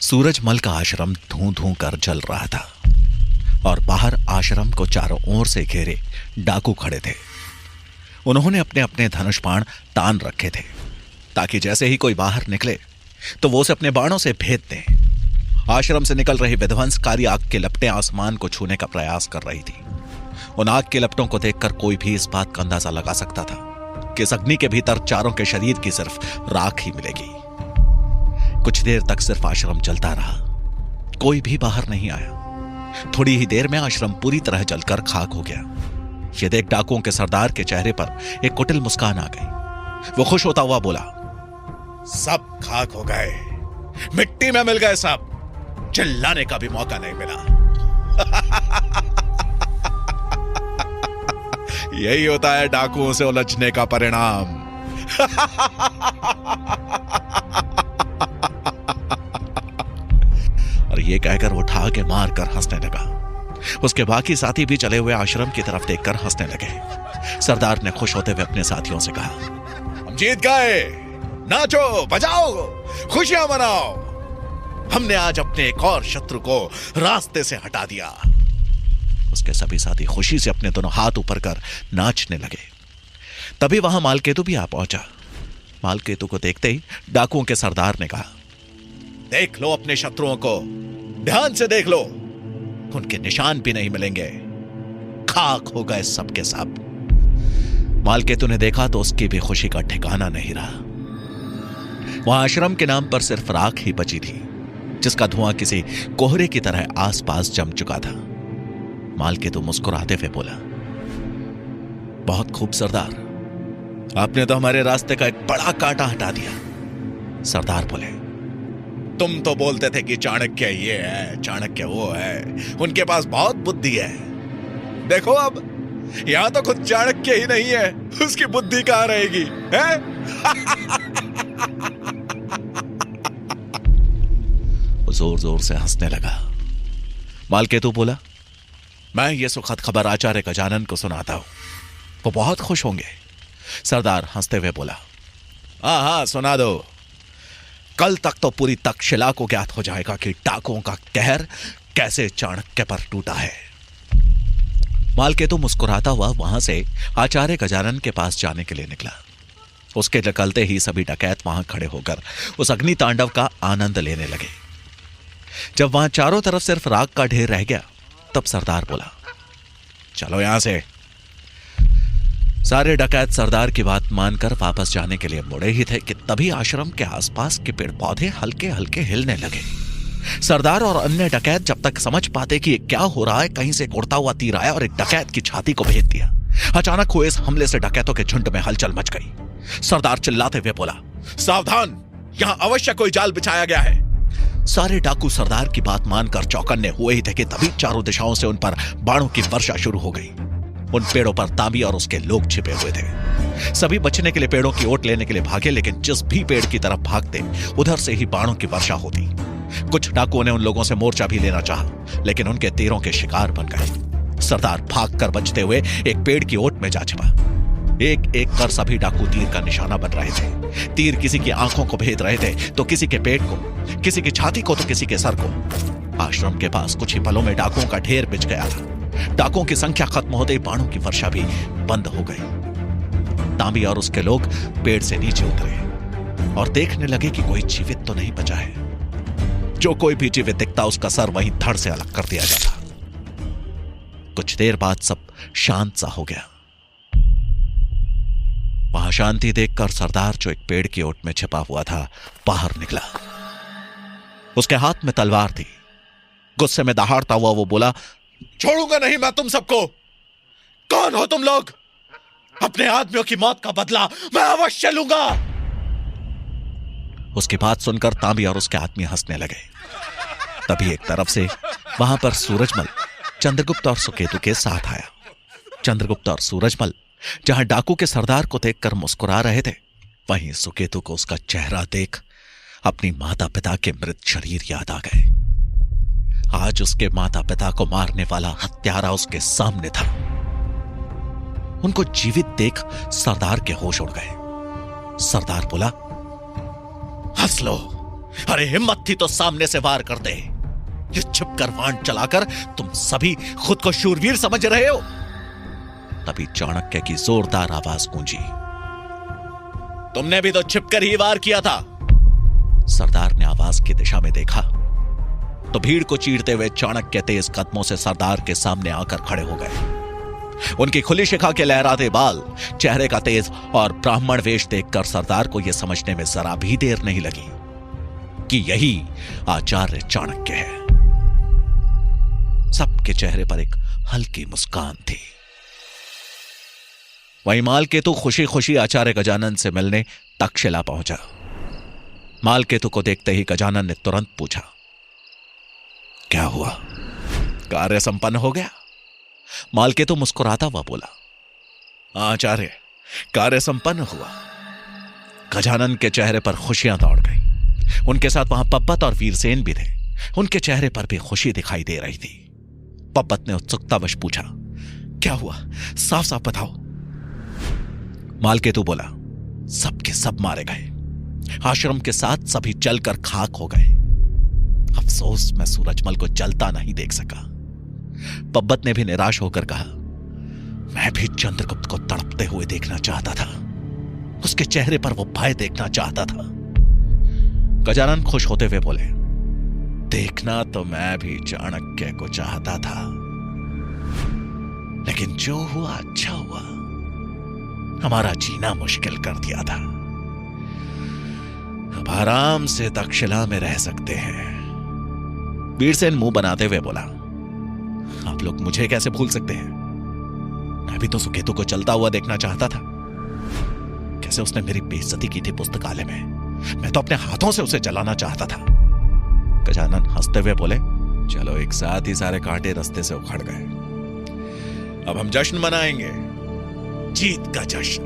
सूरजमल का आश्रम धूं धूं कर जल रहा था और बाहर आश्रम को चारों ओर से घेरे डाकू खड़े थे। उन्होंने अपने अपने धनुष बाण तान रखे थे ताकि जैसे ही कोई बाहर निकले तो वो उसे अपने बाणों से भेद दें। आश्रम से निकल रही विध्वंसकारी आग के लपटें आसमान को छूने का प्रयास कर रही थी। उन आग के लपटों को देखकर कोई भी इस बात का अंदाजा लगा सकता था कि इस अग्नि के भीतर चारों के शरीर की सिर्फ राख ही मिलेगी। कुछ देर तक सिर्फ आश्रम जलता रहा, कोई भी बाहर नहीं आया। थोड़ी ही देर में आश्रम पूरी तरह जलकर खाक हो गया। यह देख डाकुओं के सरदार के चेहरे पर एक कुटिल मुस्कान आ गई। वो खुश होता हुआ बोला, सब खाक हो गए, मिट्टी में मिल गए सब, चिल्लाने का भी मौका नहीं मिला। यही होता है डाकुओं से उलझने का परिणाम। और ये कहकर वो ठहाके मारकर हंसने लगा। उसके बाकी साथी भी चले हुए आश्रम की तरफ देखकर हंसने लगे। सरदार ने खुश होते हुए अपने साथियों से कहा, हम जीत गए, नाचो बजाओ, खुशियां मनाओ। हमने आज अपने एक और शत्रु को रास्ते से हटा दिया। उसके सभी साथी खुशी से अपने दोनों हाथ ऊपर कर नाचने लगे। तभी वहां मालकेतु भी आ पहुंचा। मालकेतु को देखते ही डाकुओं के सरदार ने कहा, देख लो अपने शत्रुओं को, ध्यान से देख लो, उनके निशान भी नहीं मिलेंगे, खाक हो गए सबके सब। मालकेतु ने देखा तो उसकी भी खुशी का ठिकाना नहीं रहा। वहां आश्रम के नाम पर सिर्फ राख ही बची थी, जिसका धुआं किसी कोहरे की तरह आसपास जम चुका था। मालकेतु मुस्कुराते हुए बोला, बहुत खूब सरदार, आपने तो हमारे रास्ते का एक बड़ा कांटा हटा दिया। सरदार बोले, तुम तो बोलते थे कि चाणक्य ये है, चाणक्य वो है, उनके पास बहुत बुद्धि है। देखो अब यहां तो खुद चाणक्य ही नहीं है, उसकी बुद्धि कहां रहेगी है? वो जोर जोर से हंसने लगा। मालकेतु बोला, मैं ये सुखद खबर आचार्य गजानन को सुनाता हूं, वो बहुत खुश होंगे। सरदार हंसते हुए बोला, हाँ हाँ सुना दो। कल तक तो पूरी तक्षशिला को ज्ञात हो जाएगा कि डाकुओं का कहर कैसे चाणक्य पर टूटा है। मालकेतु मुस्कुराता हुआ वहां से आचार्य गजानन के पास जाने के लिए निकला। उसके निकलते ही सभी डकैत वहां खड़े होकर उस अग्नि तांडव का आनंद लेने लगे। जब वहां चारों तरफ सिर्फ राख का ढेर रह गया, तब सरदार बोला, चलो यहां से। सारे डकैत सरदार की बात मानकर वापस जाने के लिए मुड़े ही थे कि तभी आश्रम के आसपास के पेड़ पौधे हल्के हल्के हिलने लगे। सरदार और अन्य डकैत जब तक समझ पाते कि ये क्या हो रहा है, कहीं से एक उड़ता हुआ तीर आया और एक डकैत की छाती को भेद दिया। अचानक हुए इस हमले से डकैतों के झुंड में हलचल मच गई। सरदार चिल्लाते हुए बोला, सावधान, यहां अवश्य कोई जाल बिछाया गया है। सारे डाकू सरदार की बात मानकर चौकन्ने हुए ही थे कि तभी चारों दिशाओं से उन पर बाणों की वर्षा शुरू हो गई। उन पेड़ों पर तांबी और उसके लोग छिपे हुए थे। सभी बचने के लिए पेड़ों की ओट लेने के लिए भागे, लेकिन जिस भी पेड़ की तरफ भागते उधर से ही बाणों की वर्षा होती। कुछ डाकुओं ने उन लोगों से मोर्चा भी लेना चाहा, लेकिन उनके तीरों के शिकार बन गए। सरदार भागकर बचते हुए एक पेड़ की ओट में जा छिपा। एक एक कर सभी डाकू तीर का निशाना बन रहे थे। तीर किसी की आंखों को भेद रहे थे, तो किसी के पेट को, किसी की छाती को, तो किसी के सर को। आश्रम के पास कुछ ही पलों में डाकुओं का ढेर बिछ गया था। डाकुओं की संख्या खत्म होते ही बाणों की वर्षा भी बंद हो गई। तांबी और उसके लोग पेड़ से नीचे उतरे और देखने लगे कि कोई जीवित तो नहीं बचा है। जो कोई भी जीवित दिखता उसका सर वहीं धड़ से अलग कर दिया जाता। कुछ देर बाद सब शांत सा हो गया। वहां शांति देखकर सरदार, जो एक पेड़ की ओट में छिपा हुआ था, बाहर निकला। उसके हाथ में तलवार थी। गुस्से में दहाड़ता हुआ वो बोला, छोड़ूंगा नहीं मैं तुम सबको। कौन हो तुम लोग? अपने आदमियों की मौत का बदला मैं अवश्य लूंगा। उसकी बात सुनकर तांबी और उसके आदमी हंसने लगे। तभी एक तरफ से वहां पर सूरजमल चंद्रगुप्त और सुकेतु के साथ आया। चंद्रगुप्त और सूरजमल जहां डाकू के सरदार को देखकर मुस्कुरा रहे थे, वहीं सुकेतु को उसका चेहरा देख अपनी माता पिता के मृत शरीर याद आ गए। आज उसके माता पिता को मारने वाला हत्यारा उसके सामने था। उनको जीवित देख सरदार के होश उड़ गए। सरदार बोला, हंस लो, अरे हिम्मत थी तो सामने से वार कर दे। ये छिपकर वाण चलाकर तुम सभी खुद को शूरवीर समझ रहे हो। तभी चाणक्य की जोरदार आवाज गूंजी, तुमने भी तो छिपकर ही वार किया था। सरदार ने आवाज की दिशा में देखा तो भीड़ को चीरते हुए चाणक्य तेज कदमों से सरदार के सामने आकर खड़े हो गए। उनकी खुली शिखा के लहराते बाल, चेहरे का तेज और ब्राह्मण वेश देखकर सरदार को यह समझने में जरा भी देर नहीं लगी कि यही आचार्य चाणक्य है। सबके चेहरे पर एक हल्की मुस्कान थी। वहीं मालकेतु खुशी खुशी आचार्य गजानन से मिलने तक्षशिला पहुंचा। मालकेतु को देखते ही गजानन ने तुरंत पूछा, क्या हुआ, कार्य संपन्न हो गया? मालकेतु मुस्कुराता हुआ बोला, आचार्य, कार्य संपन्न हुआ। गजानन के चेहरे पर खुशियां दौड़ गई। उनके साथ वहां पब्बत और वीरसेन भी थे। उनके चेहरे पर भी खुशी दिखाई दे रही थी। पब्बत ने उत्सुकतावश पूछा, क्या हुआ, साफ साफ बताओ। मालकेतु बोला, सबके सब मारे गए। आश्रम के साथ सभी जलकर खाक हो गए। अफसोस मैं सूरजमल को जलता नहीं देख सका। पब्बत ने भी निराश होकर कहा, मैं भी चंद्रगुप्त को तड़पते हुए देखना चाहता था। उसके चेहरे पर वो भय देखना चाहता था। गजानन खुश होते हुए बोले, देखना तो मैं भी चाणक्य को चाहता था, लेकिन जो हुआ अच्छा हुआ। हमारा जीना मुश्किल कर दिया था। अब आराम से तक्षशिला में रह सकते हैं। वीरसेन मुंह बनाते हुए बोला, आप लोग मुझे कैसे भूल सकते हैं? मैं भी तो सुकेतु को चलता हुआ देखना चाहता था। कैसे उसने मेरी बेइज्जती की थी पुस्तकालय में। मैं तो अपने हाथों से उसे जलाना चाहता था। गजानन हंसते हुए बोले, चलो एक साथ ही सारे कांटे रास्ते से उखड़ गए। अब हम जश्न मनाएंगे, जीत का जश्न।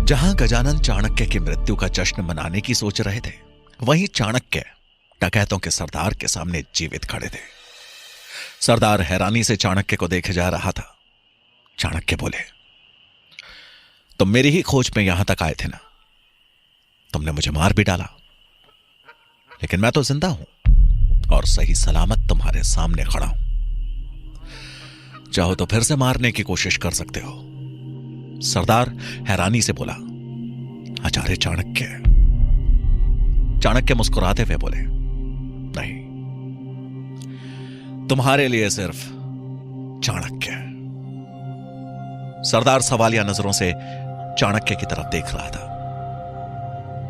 जहां गजानन चाणक्य की मृत्यु का जश्न मनाने की सोच रहे थे, वहीं चाणक्य डकैतों के सरदार के सामने जीवित खड़े थे। सरदार हैरानी से चाणक्य को देखे जा रहा था। चाणक्य बोले, तुम मेरी ही खोज में यहां तक आए थे ना? तुमने मुझे मार भी डाला, लेकिन मैं तो जिंदा हूं और सही सलामत तुम्हारे सामने खड़ा हूं। चाहो तो फिर से मारने की कोशिश कर सकते हो। सरदार हैरानी से बोला, आचार्य चाणक्य। चाणक्य मुस्कुराते हुए बोले, नहीं, तुम्हारे लिए सिर्फ चाणक्य। सरदार सवालिया नजरों से चाणक्य की तरफ देख रहा था।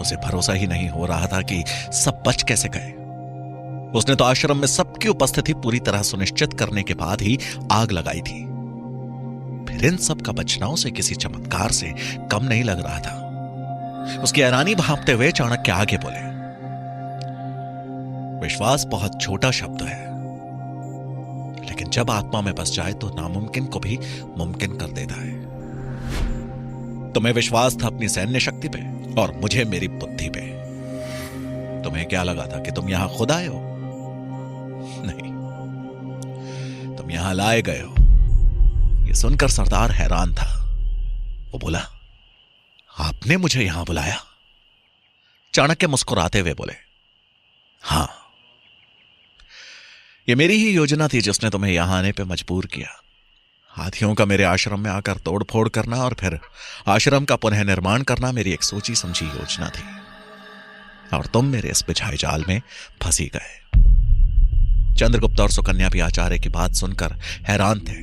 उसे भरोसा ही नहीं हो रहा था कि सब बच कैसे गए। उसने तो आश्रम में सबकी उपस्थिति पूरी तरह सुनिश्चित करने के बाद ही आग लगाई थी। फिर इन सब का बचना उसे किसी चमत्कार से कम नहीं लग रहा था। उसकी हैरानी भांपते हुए चाणक्य आगे बोले, विश्वास बहुत छोटा शब्द है, लेकिन जब आत्मा में बस जाए तो नामुमकिन को भी मुमकिन कर देता है। तुम्हें विश्वास था अपनी सैन्य शक्ति पे और मुझे मेरी बुद्धि पे। तुम्हें क्या लगा था कि तुम यहां खुद आए हो? नहीं, तुम यहां लाए गए हो। यह सुनकर सरदार हैरान था। वो बोला, आपने मुझे यहां बुलाया? चाणक्य मुस्कुराते हुए बोले, हां, यह मेरी ही योजना थी जिसने तुम्हें यहां आने पे मजबूर किया। हाथियों का मेरे आश्रम में आकर तोड़फोड़ करना और फिर आश्रम का पुनः निर्माण करना मेरी एक सोची समझी योजना थी, और तुम मेरे इस बिछाए जाल में फंसी गए। चंद्रगुप्त और सुकन्या भी आचार्य की बात सुनकर हैरान थे।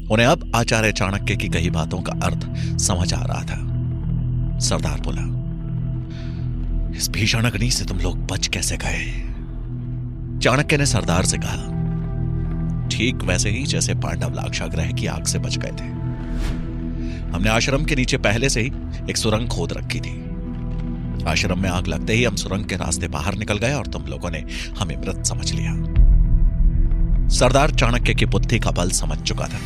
उन्हें अब आचार्य चाणक्य की कही बातों का अर्थ समझ आ रहा था। सरदार बोला, इस भीषण अग्नि से तुम लोग बच कैसे गए? चाणक्य ने सरदार से कहा, ठीक वैसे ही जैसे पांडव लाक्षागृह की आग से बच गए थे। हमने आश्रम के नीचे पहले से ही एक सुरंग खोद रखी थी। आश्रम में आग लगते ही हम सुरंग के रास्ते बाहर निकल गए और तुम लोगों ने हमें मृत समझ लिया। सरदार चाणक्य की बुद्धि का बल समझ चुका था।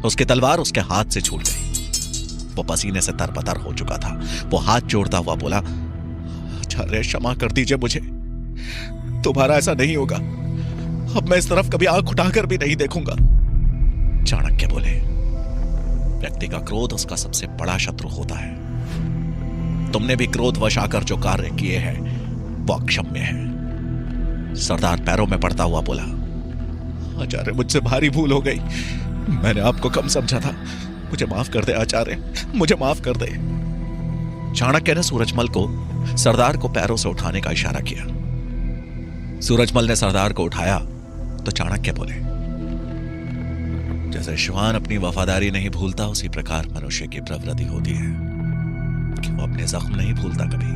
उसकी तलवार उसके हाथ से छूट गई। वो पसीने से तरबतर हो चुका था। वो हाथ जोड़ता हुआ बोला, आचार्य क्षमा कर दीजिए मुझे, तुम्हारा ऐसा नहीं होगा। अब मैं इस तरफ कभी आंख उठाकर भी नहीं देखूंगा। चाणक्य बोले, व्यक्ति का क्रोध उसका सबसे बड़ा शत्रु होता है। तुमने भी क्रोधवश आकर जो कार्य किए हैं वो अक्षम्य है। सरदार पैरों में पड़ता हुआ बोला, आचार्य, मुझसे भारी भूल हो गई। मैंने आपको कम समझा था। मुझे माफ कर दे आचार्य, मुझे माफ कर दे। चाणक्य ने सूरजमल को सरदार को पैरों से उठाने का इशारा किया। सूरजमल ने सरदार को उठाया तो चाणक्य बोले, जैसे श्वान अपनी वफादारी नहीं भूलता, उसी प्रकार मनुष्य की प्रवृत्ति होती है कि वो अपने जख्म नहीं भूलता कभी।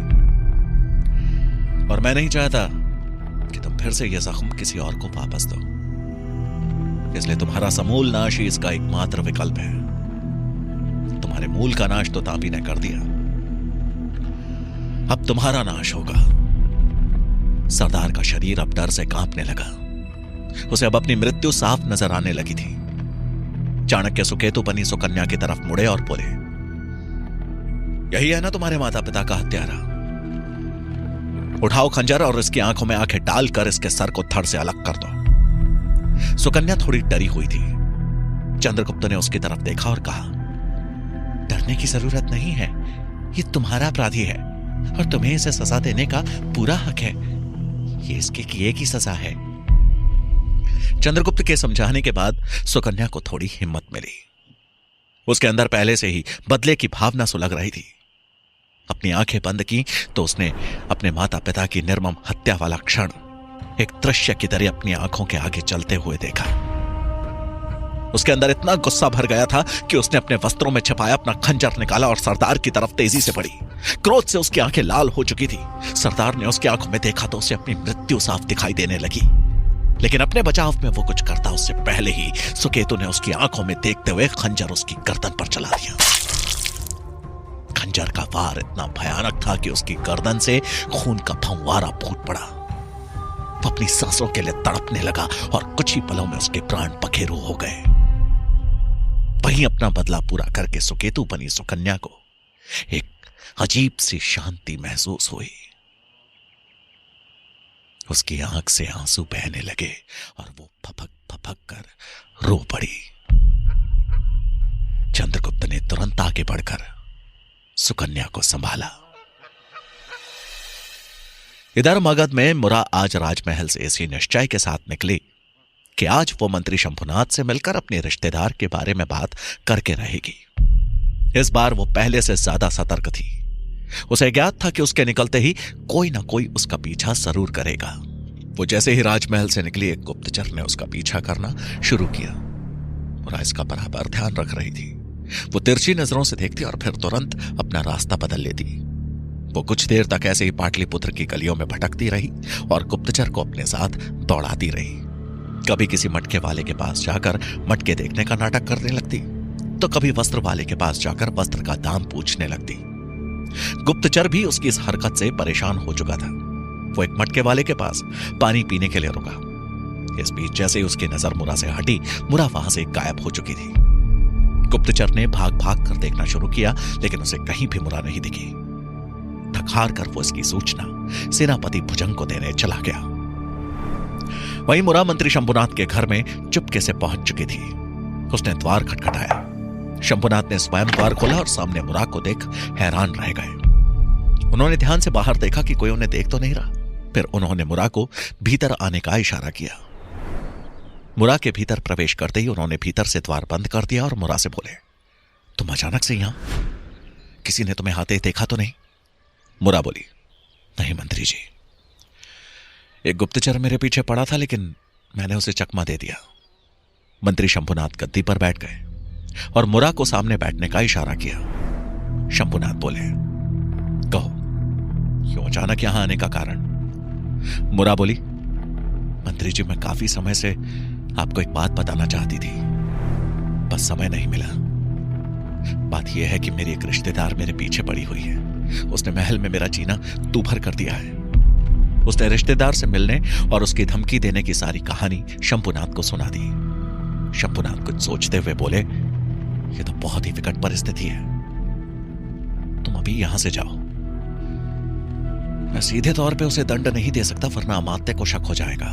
और मैं नहीं चाहता कि तुम फिर से यह जख्म किसी और को वापस दो, इसलिए तुम्हारा समूल नाश ही इसका एकमात्र विकल्प है। तुम्हारे मूल का नाश तो तापी ने कर दिया, अब तुम्हारा नाश होगा। सरदार का शरीर अब डर से कांपने लगा। उसे अब अपनी मृत्यु साफ नजर आने लगी थी। चाणक्य सुकेतु बनी सुकन्या की तरफ मुड़े और बोले, यही है ना तुम्हारे माता पिता का हत्यारा? उठाओ खंजर और इसकी आंखों में आंखें डालकर इसके सर को धड़ से अलग कर दो। सुकन्या थोड़ी डरी हुई थी। चंद्रगुप्त ने उसकी तरफ देखा और कहा, डरने की जरूरत नहीं है, ये तुम्हारा अपराधी है और तुम्हें इसे सजा देने का पूरा हक है। ये इसके किए की सजा है। चंद्रगुप्त के समझाने के बाद सुकन्या को थोड़ी हिम्मत मिली। उसके अंदर पहले से ही बदले की भावना सुलग रही थी। अपनी आंखें बंद की तो उसने अपने माता पिता की निर्मम हत्या वाला क्षण एक दृश्य की तरह अपनी आंखों के आगे चलते हुए देखा। उसके अंदर इतना गुस्सा भर गया था कि उसने अपने वस्त्रों में छिपाया अपना खंजर निकाला और सरदार की तरफ तेजी से बढ़ी। क्रोध से उसकी आंखें लाल हो चुकी थी। सरदार ने उसकी आंखों में देखा तो उसे अपनी मृत्यु साफ दिखाई देने लगी, लेकिन अपने बचाव में वो कुछ करता उससे पहले ही सुकेतु ने उसकी आंखों में देखते हुए खंजर उसकी गर्दन पर चला दिया। खंजर का वार इतना भयानक था कि उसकी गर्दन से खून का फंवारा फूट पड़ा। वो अपनी सांसों के लिए तड़पने लगा और कुछ ही पलों में उसके प्राण पखेरु हो गए। वहीं अपना बदला पूरा करके सुकेतु बनी सुकन्या को एक अजीब सी शांति महसूस हुई। उसकी आंख से आंसू बहने लगे और वो फपक फपक कर रो पड़ी। चंद्रगुप्त ने तुरंत आगे बढ़कर सुकन्या को संभाला। इधर मगध में मुरा आज राजमहल से इसी निश्चय के साथ निकली कि आज वो मंत्री शंभुनाथ से मिलकर अपने रिश्तेदार के बारे में बात करके रहेगी। इस बार वो पहले से ज्यादा सतर्क थी। उसे ज्ञात था कि उसके निकलते ही कोई ना कोई उसका पीछा जरूर करेगा। वो जैसे ही राजमहल से निकली, एक गुप्तचर ने उसका पीछा करना शुरू किया। मुरा इसका बराबर ध्यान रख रही थी। वो तिरछी नजरों से देखती और फिर तुरंत अपना रास्ता बदल लेती। वो कुछ देर तक ऐसे ही पाटलिपुत्र की गलियों में भटकती रही और गुप्तचर को अपने साथ दौड़ाती रही। कभी किसी मटके वाले के पास जाकर मटके देखने का नाटक करने लगती, तो कभी वस्त्र वाले के पास जाकर वस्त्र का दाम पूछने लगती। गुप्तचर भी उसकी इस हरकत से परेशान हो चुका था। वो एक मटके वाले के पास पानी पीने के लिए रुका। इस बीच जैसे ही उसकी नजर मुरा से हटी, मुरा वहां से गायब हो चुकी थी। गुप्तचर ने भाग भाग कर देखना शुरू किया, लेकिन उसे कहीं भी मुरा नहीं दिखी। थक हार कर वो इसकी सूचना सेनापति भुजंग को देने चला गया। वहीं मुरा मंत्री शंभुनाथ के घर में चुपके से पहुंच चुकी थी। उसने द्वार खटखटाया। शंभुनाथ ने स्वयं द्वार खोला और सामने मुरा को देख हैरान रह गए। उन्होंने ध्यान से बाहर देखा कि कोई उन्हें देख तो नहीं रहा। फिर उन्होंने मुरा को भीतर आने का इशारा किया। मुरा के भीतर प्रवेश करते ही उन्होंने भीतर से द्वार बंद कर दिया और मुरा से बोले, तुम अचानक से यहां? किसी ने तुम्हें आते देखा तो नहीं? मुरा बोली, नहीं मंत्री जी, एक गुप्तचर मेरे पीछे पड़ा था, लेकिन मैंने उसे चकमा दे दिया। मंत्री शंभुनाथ गद्दी पर बैठ गए और मुरा को सामने बैठने का इशारा किया। शंभुनाथ बोले, कहो क्यों अचानक यहां आने का कारण? मुरा बोली, मंत्री जी, मैं काफी समय से आपको एक बात बताना चाहती थी, बस समय नहीं मिला। बात यह है कि मेरी एक रिश्तेदार मेरे पीछे पड़ी हुई है। उसने महल में मेरा जीना दूभर कर दिया है। उसने रिश्तेदार से मिलने और उसकी धमकी देने की सारी कहानी शंभुनाथ को सुना दी। शंभुनाथ कुछ सोचते हुए बोले, यह तो बहुत ही विकट परिस्थिति है। तुम अभी यहां से जाओ। मैं सीधे तौर पे उसे दंड नहीं दे सकता, वरना अमात्य को शक हो जाएगा।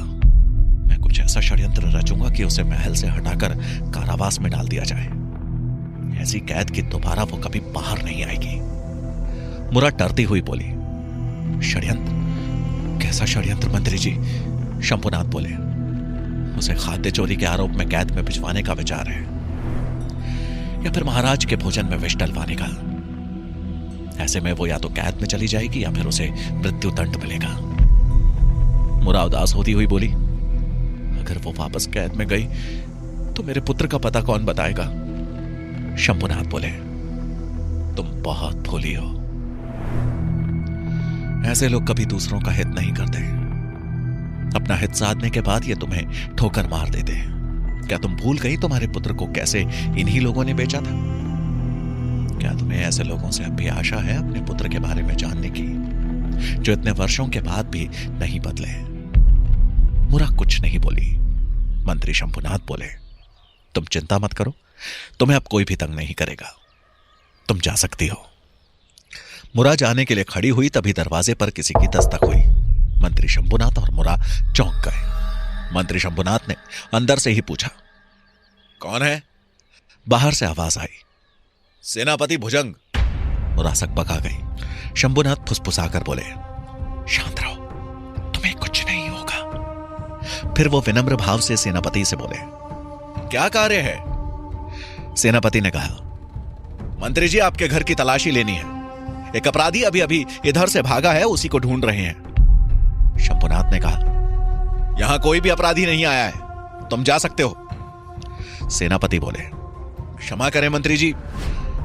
मैं कुछ ऐसा षड्यंत्र रचूंगा कि उसे महल से हटाकर कारावास में डाल दिया जाए। ऐसी कैद कि दोबारा वो कभी बाहर नहीं आएगी। मुरा डरती हुई बोली, षड्यंत्र? कैसा षड्यंत्र मंत्री जी? शंभुनाथ बोले। उसे खाद्य चोरी के आरोप में कैद में भिजवाने का विचार है, या फिर महाराज के भोजन में विष डलवाने का। ऐसे में वो या तो कैद में चली जाएगी या फिर उसे मृत्यु दंड मिलेगा। मुरा उदास होती हुई बोली, अगर वो वापस कैद में गई तो मेरे पुत्र का पता कौन बताएगा? शंभुनाथ बोले, तुम बहुत भोली हो। ऐसे लोग कभी दूसरों का हित नहीं करते। अपना हित साधने के बाद ये तुम्हें ठोकर मार देते हैं। क्या तुम भूल गई तुम्हारे पुत्र को कैसे इन्हीं लोगों ने बेचा था? क्या तुम्हें ऐसे लोगों से अब भी आशा है अपने पुत्र के बारे में जानने की, जो इतने वर्षों के बाद भी नहीं बदले? मुरा कुछ नहीं बोली। मंत्री शंभुनाथ बोले, तुम चिंता मत करो, तुम्हें अब कोई भी तंग नहीं करेगा, तुम जा सकती हो। मुरा जाने के लिए खड़ी हुई, तभी दरवाजे पर किसी की दस्तक हुई। मंत्री शंभुनाथ और मुरा चौंक गए। मंत्री शंभुनाथ ने अंदर से ही पूछा, कौन है? बाहर से आवाज आई, सेनापति भुजंग। मुरा सकबका गई। शंभुनाथ फुसफुसाकर बोले, शांत रहो, तुम्हें कुछ नहीं होगा। फिर वो विनम्र भाव से सेनापति से बोले, क्या कार्य है? सेनापति ने कहा, मंत्री जी, आपके घर की तलाशी लेनी है। एक अपराधी अभी अभी इधर से भागा है, उसी को ढूंढ रहे हैं। शंभुनाथ ने कहा, यहां कोई भी अपराधी नहीं आया है, तुम जा सकते हो। सेनापति बोले, क्षमा करें मंत्री जी,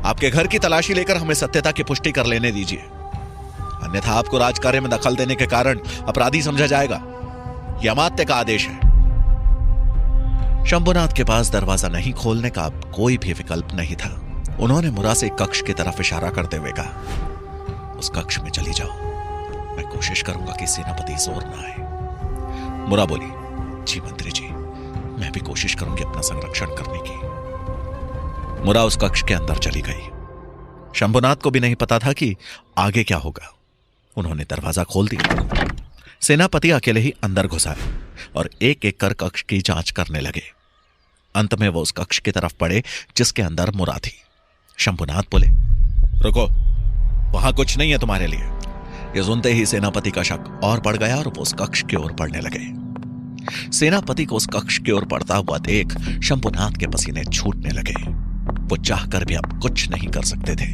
आपके घर की तलाशी लेकर हमें सत्यता की पुष्टि कर लेने दीजिए, अन्यथा आपको राजकार्य में दखल देने के कारण अपराधी समझा जाएगा। यह अमात्य का आदेश है। शंभुनाथ के पास दरवाजा नहीं खोलने का अब कोई भी विकल्प नहीं था। उन्होंने मुरा से कक्ष की तरफ इशारा करते हुए कहा, उस कक्ष में चली जाओ, मैं कोशिश करूंगा कि सेनापति जोर ना आए। मुरा बोली, जी मंत्री जी, मैं भी कोशिश करूंगी अपना संरक्षण करने की। मुरा उस कक्ष के अंदर चली गई। शंभुनाथ को भी नहीं पता था कि आगे क्या होगा। उन्होंने दरवाजा खोल दिया। सेनापति अकेले ही अंदर घुस आए और एक एक कर कक्ष की जांच करने लगे। अंत में वो उस कक्ष की तरफ बढ़े जिसके अंदर मुरा थी। शंभुनाथ बोले, रुको, वहां कुछ नहीं है तुम्हारे लिए। ये सुनते ही सेनापति का शक और बढ़ गया और वो उस कक्ष की ओर बढ़ने लगे। सेनापति को उस कक्ष की ओर बढ़ता हुआ देख शंभुनाथ के पसीने छूटने लगे। वो चाहकर भी अब कुछ नहीं कर सकते थे।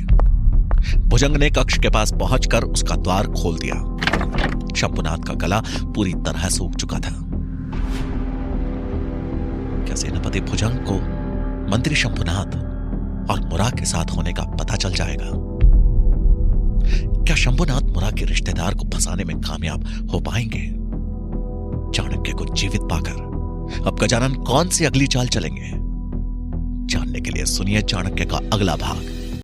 भुजंग ने कक्ष के पास पहुंचकर उसका द्वार खोल दिया। शंभुनाथ का गला पूरी तरह सूख चुका था। क्या सेनापति भुजंग को मंत्री शंभुनाथ और मुरा के साथ होने का पता चल जाएगा? क्या शंभुनाथ मुरा के रिश्तेदार को फंसाने में कामयाब हो पाएंगे? चाणक्य को जीवित पाकर अब गजानन कौन सी अगली चाल चलेंगे? जानने के लिए सुनिए चाणक्य का अगला भाग।